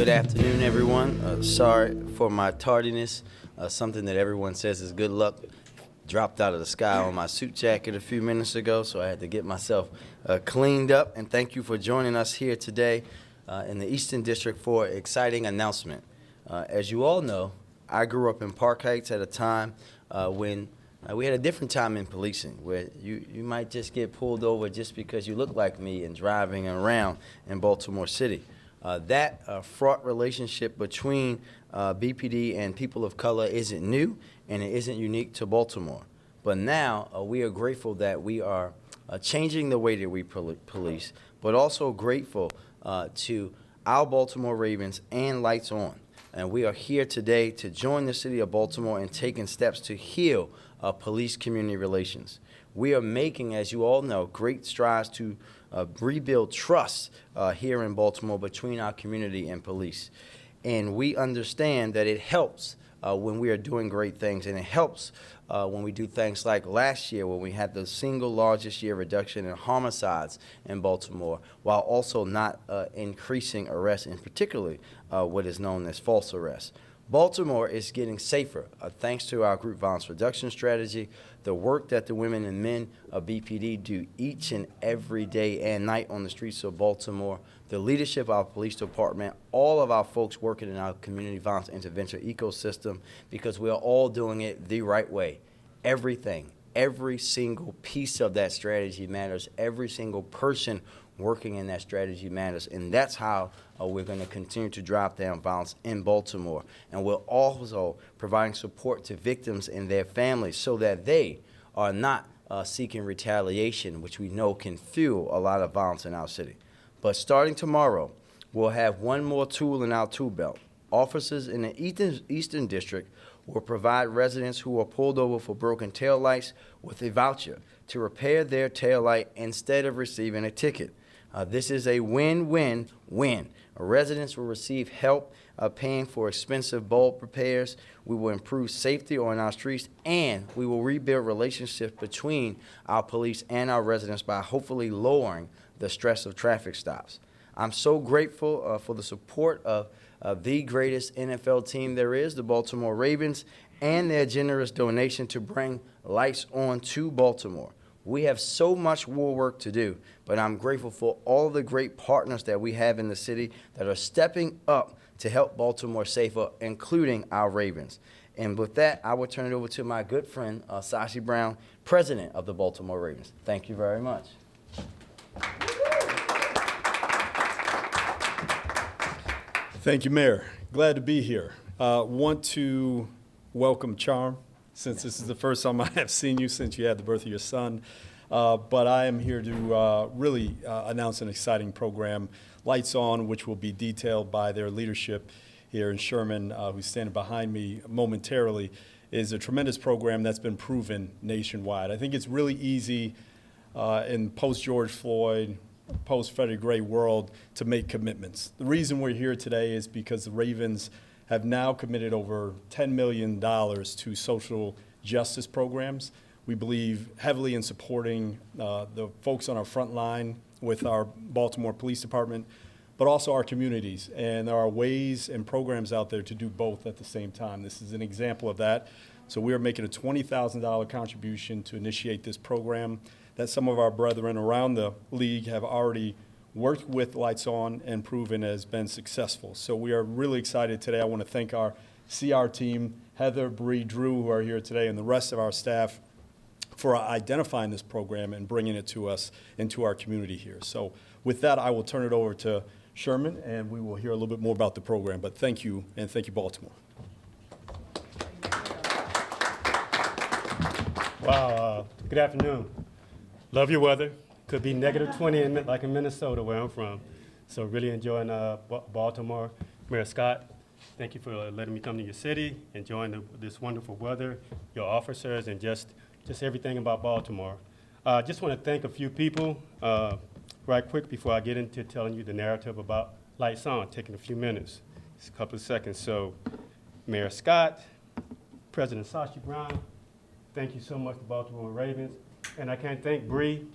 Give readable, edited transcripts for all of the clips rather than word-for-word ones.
Good afternoon, everyone. Sorry for my tardiness. Something that everyone says is good luck dropped out of the sky on my suit jacket a few minutes ago, so I had to get myself cleaned up. And thank you for joining us here today in the Eastern District for an exciting announcement. As you all know, I grew up in Park Heights at a time when we had a different time in policing, where you might just get pulled over just because you look like me and driving around in Baltimore City. That fraught relationship between BPD and people of color isn't new, and it isn't unique to Baltimore. But now we are grateful that we are changing the way that we police, but also grateful to our Baltimore Ravens and Lights On. And we are here today to join the city of Baltimore in taking steps to heal police-community relations. We are making, as you all know, great strides to rebuild trust here in Baltimore between our community and police. And we understand that it helps when we are doing great things, and it helps when we do things like last year when we had the single largest year reduction in homicides in Baltimore, while also not increasing arrests, and particularly what is known as false arrests. Baltimore is getting safer thanks to our group violence reduction strategy, the work that the women and men of BPD do each and every day and night on the streets of Baltimore, the leadership of our police department, all of our folks working in our community violence intervention ecosystem, because we are all doing it the right way. Everything, every single piece of that strategy matters. Every single person working in that strategy matters, and that's how we're going to continue to drive down violence in Baltimore. And we're also providing support to victims and their families so that they are not seeking retaliation, which we know can fuel a lot of violence in our city. But starting tomorrow, we'll have one more tool in our tool belt. Officers in the Eastern District will provide residents who are pulled over for broken taillights with a voucher to repair their taillight instead of receiving a ticket. This is a win-win-win. Residents will receive help paying for expensive bulb repairs. We will improve safety on our streets, and we will rebuild relationships between our police and our residents by hopefully lowering the stress of traffic stops. I'm so grateful for the support of the greatest NFL team there is, the Baltimore Ravens, and their generous donation to bring Lights On to Baltimore. We have so much more work to do, but I'm grateful for all the great partners that we have in the city that are stepping up to help Baltimore safer, including our Ravens. And with that, I will turn it over to my good friend, Sashi Brown, president of the Baltimore Ravens. Thank you very much. Thank you, Mayor. Glad to be here. Want to welcome Charm, since this is the first time I have seen you since you had the birth of your son. But I am here to really announce an exciting program, Lights On, which will be detailed by their leadership here in Sherman, who's standing behind me momentarily, is a tremendous program that's been proven nationwide. I think it's really easy in post-George Floyd, post-Freddie Gray world to make commitments. The reason we're here today is because the Ravens have now committed over $10 million to social justice programs. We believe heavily in supporting the folks on our front line with our Baltimore Police Department, but also our communities. And there are ways and programs out there to do both at the same time. This is an example of that. So we are making a $20,000 contribution to initiate this program that some of our brethren around the league have already worked with Lights On and proven has been successful. So we are really excited today. I want to thank our CR team, Heather, Bree, Drew, who are here today, and the rest of our staff for identifying this program and bringing it to us into our community here. So with that, I will turn it over to Sherman, and we will hear a little bit more about the program. But thank you, and thank you, Baltimore. Wow, good afternoon. Love your weather. Could be negative 20 like in Minnesota, where I'm from. So really enjoying Baltimore. Mayor Scott, thank you for letting me come to your city, enjoying this wonderful weather, your officers, and just everything about Baltimore. Just want to thank a few people right quick before I get into telling you the narrative about Lights On, taking a few minutes, just a couple of seconds. So Mayor Scott, President Sashi Brown, thank you so much to Baltimore Ravens. And I can't thank Bree,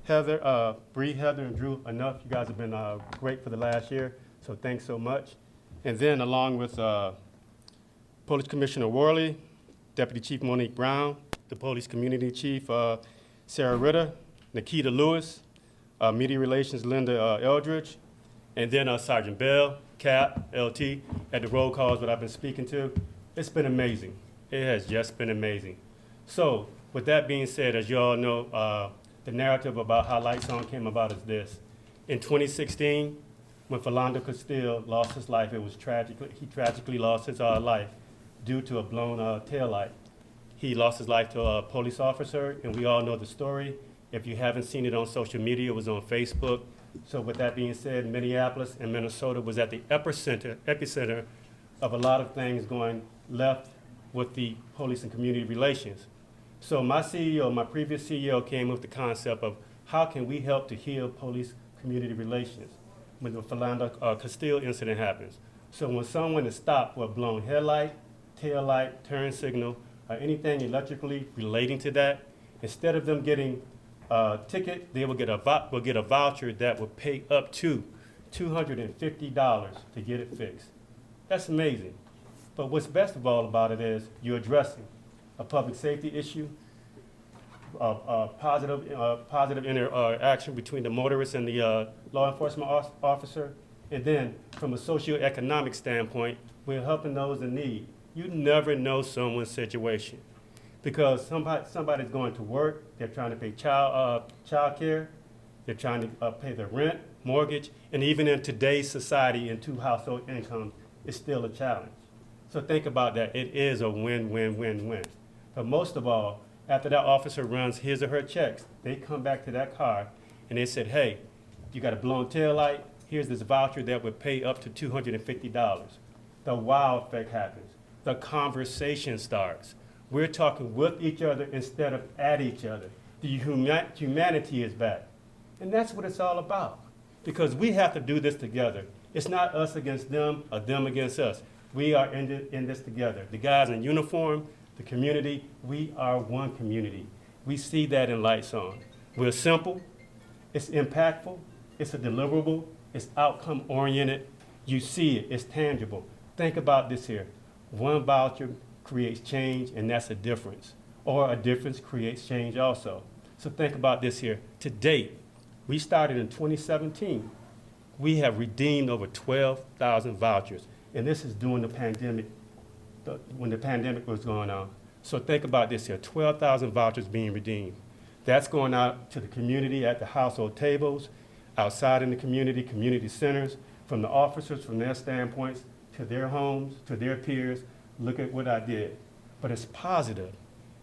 Heather, and Drew enough. You guys have been great for the last year, so thanks so much. And then along with Police Commissioner Worley, Deputy Chief Monique Brown, the Police Community Chief Sarah Ritter, Nikita Lewis, Media Relations Linda Eldridge, and then Sergeant Bell, Cap, LT, at the roll calls that I've been speaking to. It's been amazing. It has just been amazing. So with that being said, as you all know, the narrative about how Lights On came about is this. In 2016, when Philando Castile lost his life, he tragically lost his life due to a blown taillight. He lost his life to a police officer, and we all know the story. If you haven't seen it on social media, it was on Facebook. So with that being said, Minneapolis and Minnesota was at the epicenter of a lot of things going left with the police and community relations. So my previous CEO came with the concept of how can we help to heal police community relations when the Philando Castile incident happens. So when someone is stopped with a blown headlight, tail light, turn signal, or anything electrically relating to that, instead of them getting a ticket, they will get a voucher that will pay up to $250 to get it fixed. That's amazing. But what's best of all about it is you're addressing a public safety issue, positive interaction between the motorist and the law enforcement officer, and then from a socioeconomic standpoint, we're helping those in need. You never know someone's situation because somebody's going to work, they're trying to pay child care, they're trying to pay their rent, mortgage, and even in today's society, in two household incomes, it's still a challenge. So think about that. It is a win-win-win-win. But most of all, after that officer runs his or her checks, they come back to that car and they said, hey, you got a blown tail light, here's this voucher that would pay up to $250. The wow effect happens. The conversation starts. We're talking with each other instead of at each other. The humanity is back. And that's what it's all about. Because we have to do this together. It's not us against them or them against us. We are in this together. The guys in uniform, the community, we are one community. We see that in Lights On. We're simple, it's impactful, it's a deliverable, it's outcome oriented. You see it, it's tangible. Think about this here. One voucher creates change, and that's a difference. Or a difference creates change also. So think about this here. To date, we started in 2017. We have redeemed over 12,000 vouchers. And this is during the pandemic, when the pandemic was going on. So think about this here, 12,000 vouchers being redeemed. That's going out to the community at the household tables, outside in the community centers, from the officers, from their standpoints, to their homes, to their peers. Look at what I did. But it's positive.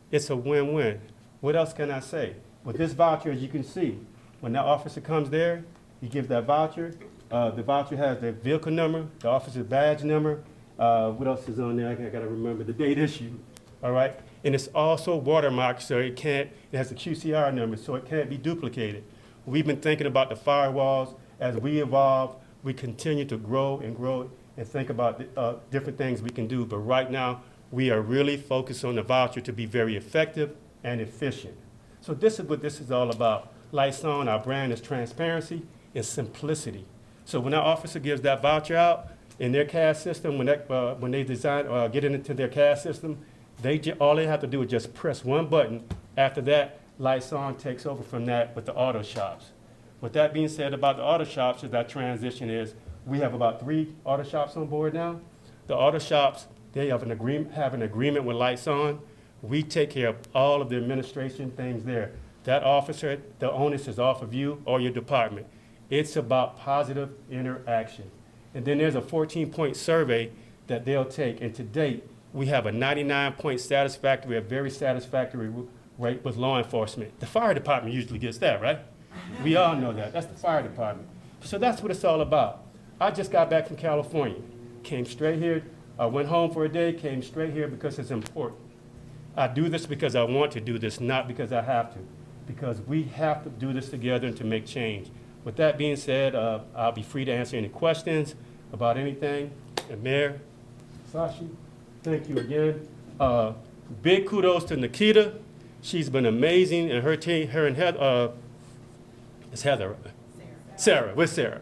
It's a win-win. What else can I say? With this voucher, as you can see, when that officer comes there, he gives that voucher. The voucher has the vehicle number, the officer's badge number. What else is on there? I gotta remember the date issued. All right? And it's also watermarked, so it has a QCR number, so it can't be duplicated. We've been thinking about the firewalls. As we evolve, we continue to grow and think about different things we can do. But right now, we are really focused on the voucher to be very effective and efficient. So this is what this is all about. Lights On, our brand is transparency and simplicity. So when our officer gives that voucher out in their CAS system, when they design or get it into their CAS system, all they have to do is just press one button. After that, Lights On takes over from that with the auto shops. With that being said about the auto shops, as that transition is, we have about 3 auto shops on board now. The auto shops, they have an agreement with Lights On. We take care of all of the administration things there. That officer, the onus is off of you or your department. It's about positive interaction. And then there's a 14-point survey that they'll take. And to date, we have a 99-point satisfactory, a very satisfactory rate with law enforcement. The fire department usually gets that, right? We all know that. That's the fire department. So that's what it's all about. I just got back from California, came straight here. I went home for a day, came straight here because it's important. I do this because I want to do this, not because I have to, because we have to do this together and to make change. With that being said, I'll be free to answer any questions about anything. And Mayor, Sashi, thank you again. Big kudos to Nikita. She's been amazing, and her team, her and Heather, it's Heather. Sarah, with Sarah.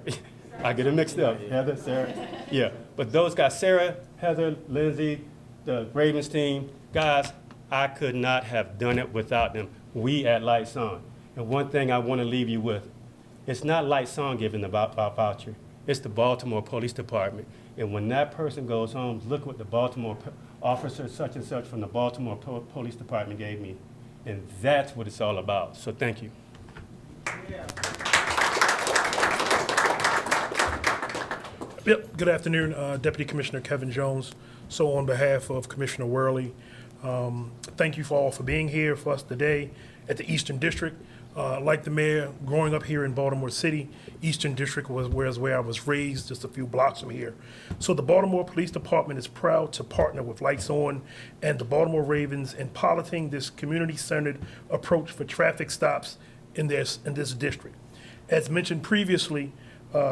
I get it mixed up. Heather, Sarah. Yeah, But those guys, Sarah, Heather, Lindsay, the Ravens team, guys, I could not have done it without them. We at Lights On. And one thing I want to leave you with, it's not Lights On giving the voucher. It's the Baltimore Police Department. And when that person goes home, look what the Baltimore officer such and such from the Baltimore Police Department gave me. And that's what it's all about. So thank you. Yep, good afternoon, Deputy Commissioner Kevin Jones. So on behalf of Commissioner Worley, thank you for all for being here for us today at the Eastern District. Like the mayor, growing up here in Baltimore City, Eastern District was where I was raised, just a few blocks from here. So the Baltimore Police Department is proud to partner with Lights On and the Baltimore Ravens in piloting this community-centered approach for traffic stops in this district. As mentioned previously,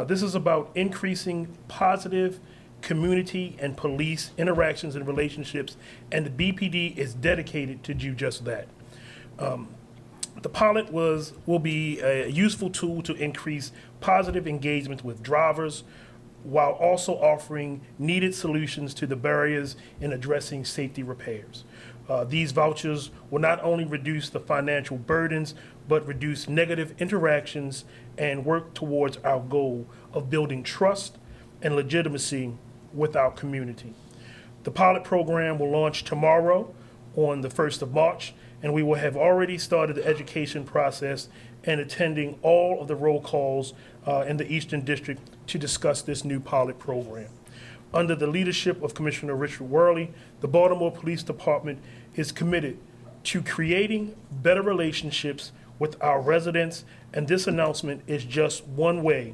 this is about increasing positive community and police interactions and relationships, and the BPD is dedicated to do just that. The pilot will be a useful tool to increase positive engagement with drivers while also offering needed solutions to the barriers in addressing safety repairs. These vouchers will not only reduce the financial burdens, but reduce negative interactions and work towards our goal of building trust and legitimacy with our community. The pilot program will launch tomorrow on the 1st of March, and we will have already started the education process and attending all of the roll calls in the Eastern District to discuss this new pilot program. Under the leadership of Commissioner Richard Worley, the Baltimore Police Department is committed to creating better relationships with our residents, and this announcement is just one way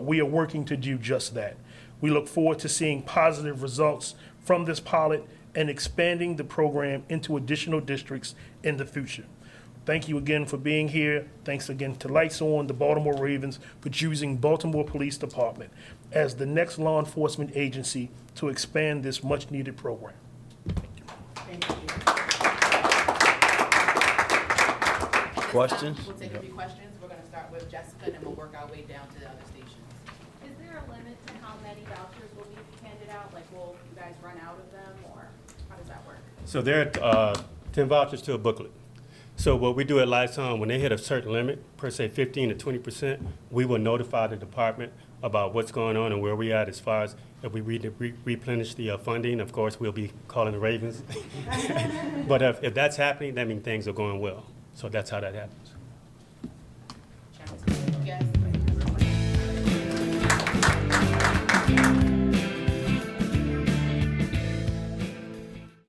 we are working to do just that. We look forward to seeing positive results from this pilot and expanding the program into additional districts in the future. Thank you again for being here. Thanks again to Lights On, the Baltimore Ravens, for choosing Baltimore Police Department as the next law enforcement agency to expand this much-needed program. Questions? We'll take a few questions. We're going to start with Jessica, and then we'll work our way down to the other stations. Is there a limit to how many vouchers will be handed out? Like, will you guys run out of them, or how does that work? So there are 10 vouchers to a booklet. So what we do at Lights On, when they hit a certain limit, per se 15 to 20%, we will notify the department about what's going on and where we at as far as if we replenish the funding. Of course, we'll be calling the Ravens. But if that's happening, that means things are going well. So that's how that happens.